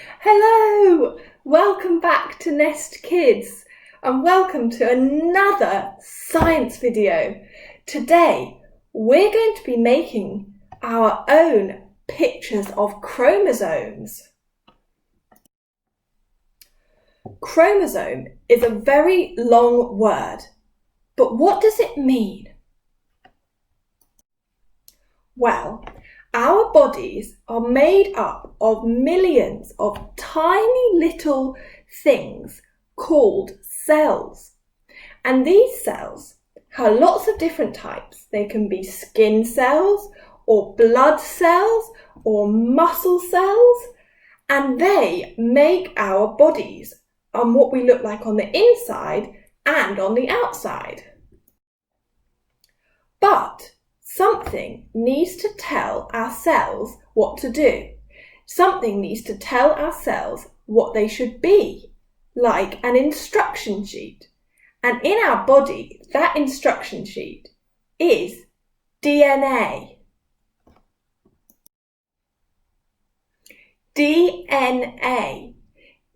Hello! Welcome back to N.E.S.T Kids and welcome to another science video. Today we're going to be making our own pictures of chromosomes. Chromosome is a very long word, but what does it mean? Well, our bodies are made up of millions of tiny little things called cells. And these cells have lots of different types. They can be skin cells or blood cells or muscle cells, and they make our bodies and what we look like on the inside and on the outside. But something needs to tell our cells what to do. Something needs to tell our cells what they should be, like an instruction sheet. And in our body, that instruction sheet is DNA. DNA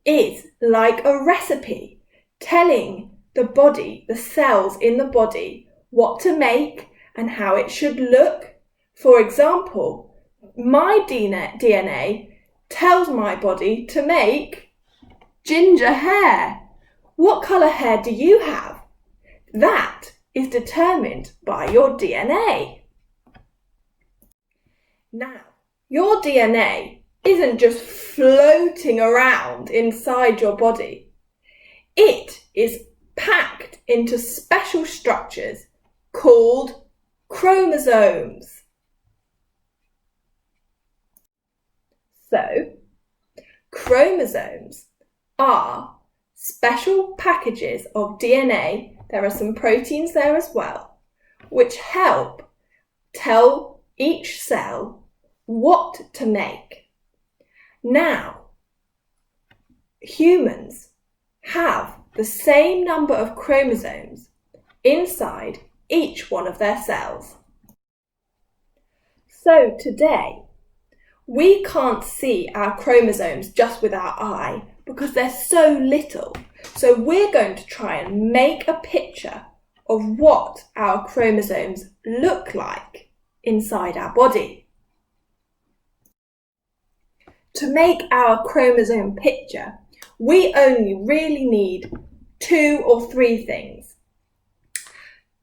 is like a recipe telling the body, the cells in the body, what to make and how it should look. For example, my DNA tells my body to make ginger hair. What colour hair do you have? That is determined by your DNA. Now, your DNA isn't just floating around inside your body. It is packed into special structures called chromosomes. So, chromosomes are special packages of DNA. There are some proteins there as well, which help tell each cell what to make. Now, humans have the same number of chromosomes inside each one of their cells. So today, we can't see our chromosomes just with our eye because they're so little. So we're going to try and make a picture of what our chromosomes look like inside our body. To make our chromosome picture, we only really need 2 or 3 things.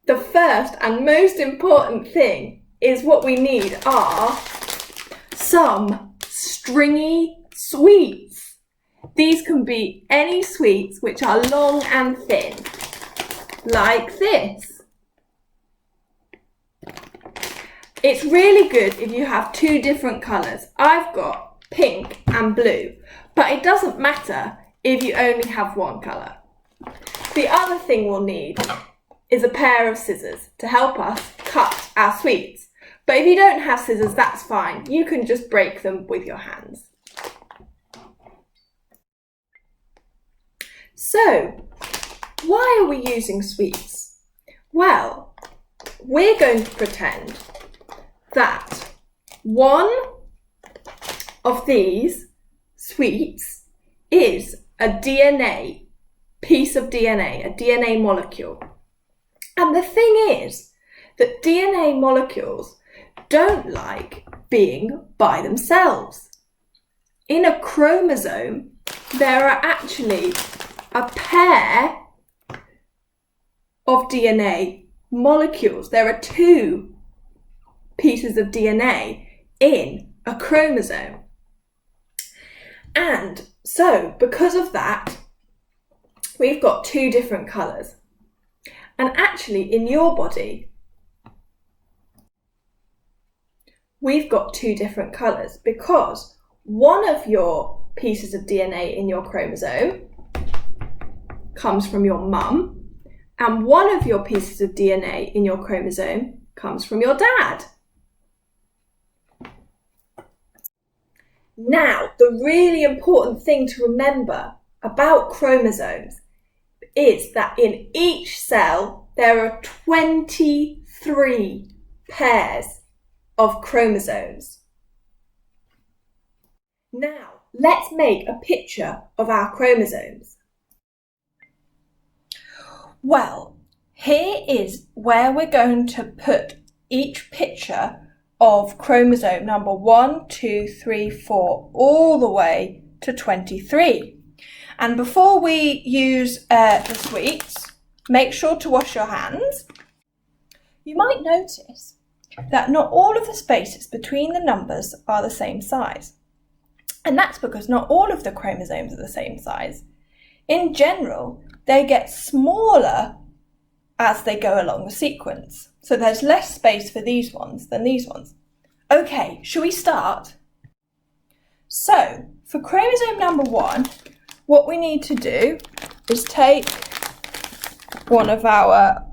The first and most important thing is what we need are some stringy sweets. These can be any sweets which are long and thin, like this. It's really good if you have 2 different colours. I've got pink and blue, but it doesn't matter if you only have 1 colour. The other thing we'll need is a pair of scissors to help us cut our sweets. But if you don't have scissors, that's fine. You can just break them with your hands. So, why are we using sweets? Well, we're going to pretend that one of these sweets is a DNA, piece of DNA, a DNA molecule. And the thing is that DNA molecules don't like being by themselves. In a chromosome, there are actually a pair of DNA molecules. There are 2 pieces of DNA in a chromosome. And so, because of that, we've got 2 different colours. And actually, in your body, we've got 2 different colours because one of your pieces of DNA in your chromosome comes from your mum, and one of your pieces of DNA in your chromosome comes from your dad. Now, the really important thing to remember about chromosomes is that in each cell there are 23 pairs of chromosomes. Now, let's make a picture of our chromosomes. Well, here is where we're going to put each picture of chromosome number 1, 2, 3, 4, all the way to 23. And before we use the sweets, make sure to wash your hands. You might notice that not all of the spaces between the numbers are the same size. And that's because not all of the chromosomes are the same size. In general, they get smaller as they go along the sequence. So there's less space for these ones than these ones. Okay, shall we start? So, for chromosome number 1, what we need to do is take one of our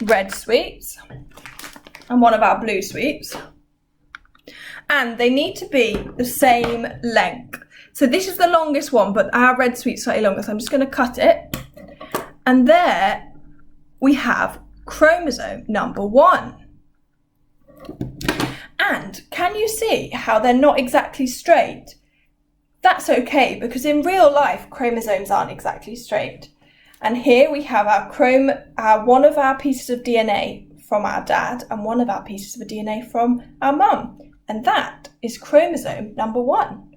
red sweets and one of our blue sweets. And they need to be the same length. So this is the longest one, but our red sweet's slightly longer, so I'm just going to cut it. And there we have chromosome number 1. And can you see how they're not exactly straight? That's okay, because in real life, chromosomes aren't exactly straight. And here we have one of our pieces of DNA from our dad and one of our pieces of DNA from our mum. And that is chromosome number 1.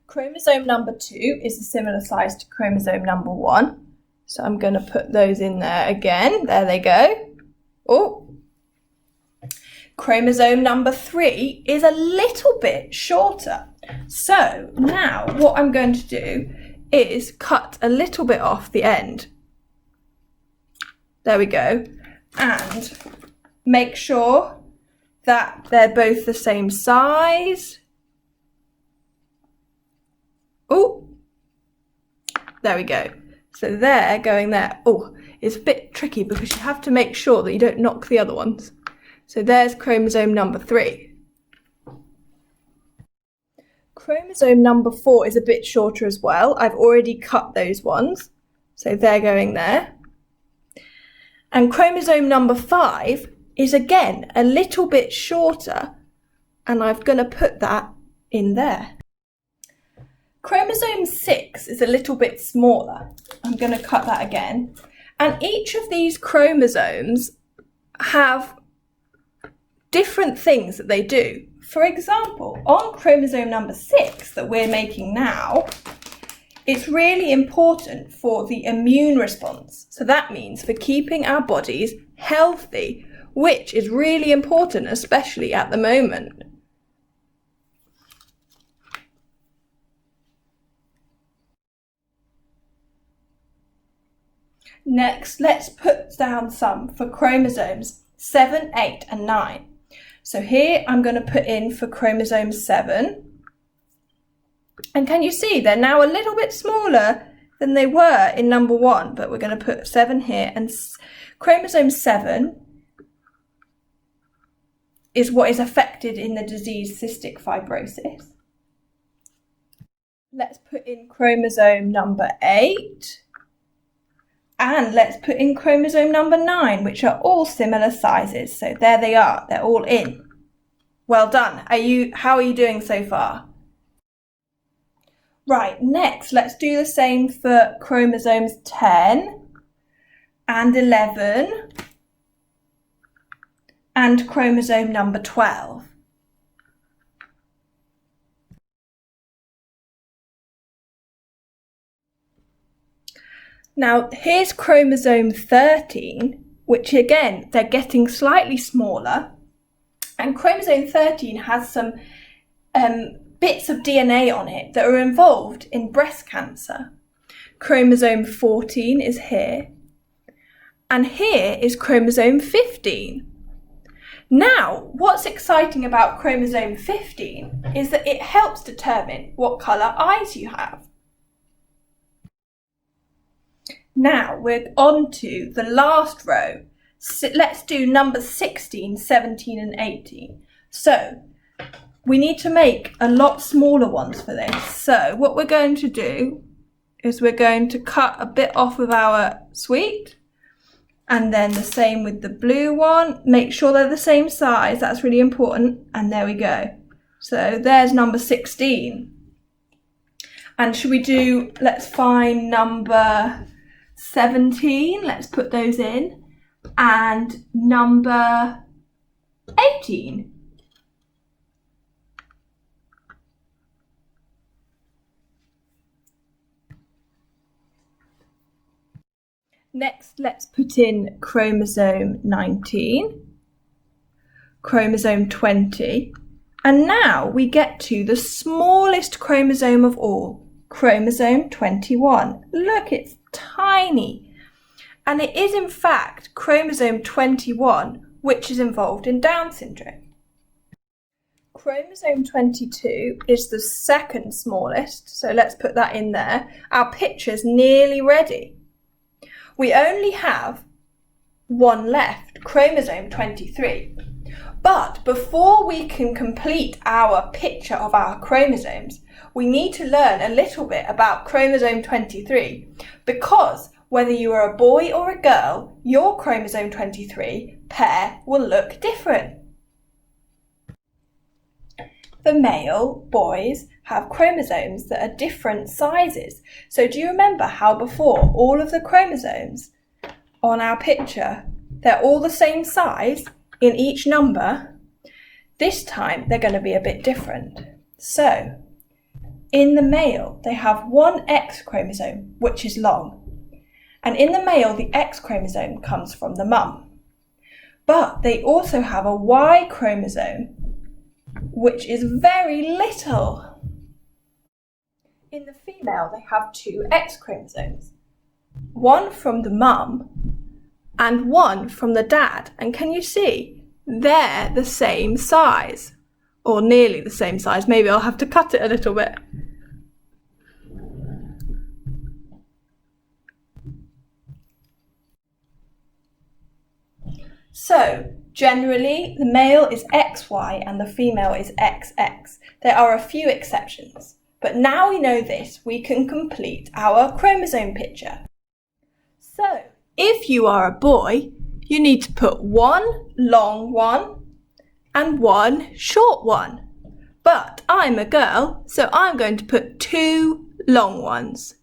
Chromosome number 2 is a similar size to chromosome number 1. So I'm going to put those in there again. There they go. Oh. Chromosome number 3 is a little bit shorter. So now what I'm going to do is cut a little bit off the end. There we go. And make sure that they're both the same size. Oh, there we go. So they're going there. Oh, it's a bit tricky because you have to make sure that you don't knock the other ones. So there's chromosome number 3. Chromosome number 4 is a bit shorter as well. I've already cut those ones. So they're going there. And chromosome number 5 is again a little bit shorter, and I'm going to put that in there. Chromosome 6 is a little bit smaller. I'm going to cut that again. And each of these chromosomes have different things that they do. For example, on chromosome number 6 that we're making now, it's really important for the immune response. So that means for keeping our bodies healthy, which is really important, especially at the moment. Next, let's put down some for chromosomes 7, 8 and 9. So here I'm going to put in for chromosome 7. And can you see they're now a little bit smaller than they were in number 1, but we're going to put 7 here. And chromosome 7 is what is affected in the disease cystic fibrosis. Let's put in chromosome number 8. And let's put in chromosome number 9, which are all similar sizes. So there they are, they're all in. Well done. How are you doing so far? Right, next, let's do the same for chromosomes 10 and 11 and chromosome number 12. Now, here's chromosome 13, which again, they're getting slightly smaller. And chromosome 13 has some bits of DNA on it that are involved in breast cancer. Chromosome 14 is here. And here is chromosome 15. Now, what's exciting about chromosome 15 is that it helps determine what colour eyes you have. Now we're on to the last row. So let's do numbers 16, 17 and 18. So we need to make a lot smaller ones for this. So what we're going to do is we're going to cut a bit off of our sweet, and then the same with the blue one. Make sure they're the same size, that's really important. And there we go. So there's number 16. And should we do, let's find number 17. Let's put those in. And number 18. Next, let's put in chromosome 19, chromosome 20, and now we get to the smallest chromosome of all, chromosome 21. Look, it's tiny. And it is in fact chromosome 21 which is involved in Down syndrome. Chromosome 22 is the second smallest, so let's put that in there. Our picture's nearly ready. We only have one left, chromosome 23. But before we can complete our picture of our chromosomes, we need to learn a little bit about chromosome 23, because whether you are a boy or a girl, your chromosome 23 pair will look different. For male, boys have chromosomes that are different sizes. So do you remember how before all of the chromosomes on our picture, they're all the same size in each number? This time they're going to be a bit different. So in the male, they have one X chromosome, which is long. And in the male, the X chromosome comes from the mum. But they also have a Y chromosome, which is very little. In the female, they have two X chromosomes, one from the mum and one from the dad. And can you see? They're the same size, or nearly the same size. Maybe I'll have to cut it a little bit. So, generally, the male is XY and the female is XX. There are a few exceptions, but now we know this, we can complete our chromosome picture. So, if you are a boy, you need to put one long one and one short one. But I'm a girl, so I'm going to put two long ones.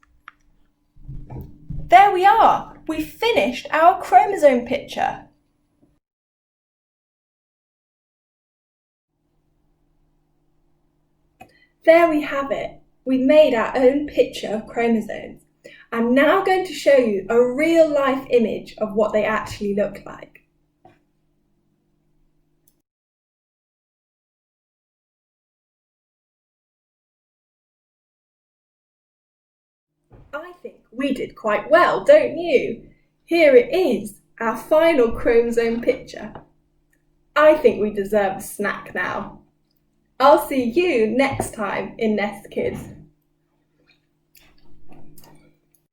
There we are! We've finished our chromosome picture. There we have it. We've made our own picture of chromosomes. I'm now going to show you a real life image of what they actually look like. I think we did quite well, don't you? Here it is, our final chromosome picture. I think we deserve a snack now. I'll see you next time in N.E.S.T Kids.